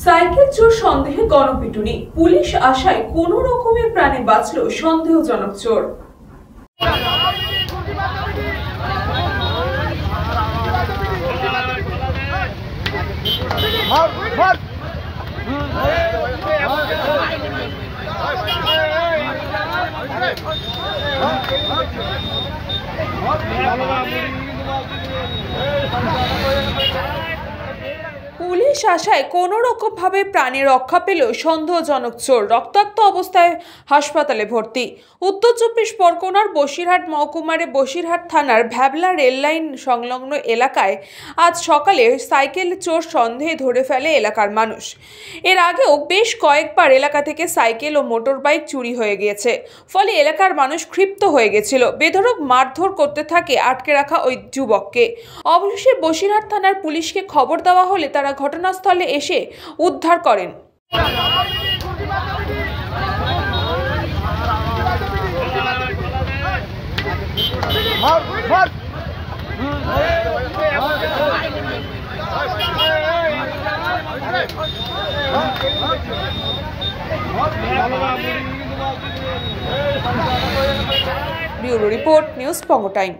Cycle চোর সন্দেহে গণপিটুনি, police আসায় কোনো রকমের প্রাণে বাঁচল সন্দেহজনক চোর। পুলিশ আসায় কোনো রকম ভাবে প্রাণে রক্ষা পেল সন্দেহজনক চোর। রক্তাক্ত অবস্থায় হাসপাতালে ভর্তি। উত্তর চব্বিশ পরগনার বসিরহাট মহকুমার বসিরহাট থানার ভ্যাবলা রেললাইন সংলগ্ন এলাকায় আজ সকালে সাইকেল চোর সন্দেহে ধরে ফেলে এলাকার মানুষ। এর আগেও বেশ কয়েকবার এলাকা থেকে সাইকেল ও মোটর বাইক চুরি হয়ে গিয়েছে। ফলে এলাকার মানুষ ক্ষিপ্ত হয়ে গেছিল। বেধড়ক মারধর করতে থাকে আটকে রাখা ওই যুবককে। অবশেষে বসিরহাট থানার পুলিশকে খবর দেওয়া হলে তারা ঘটনাস্থলে এসে উদ্ধার করেন। ব্যুরো রিপোর্ট, নিউজ পঙ্গ টাইম।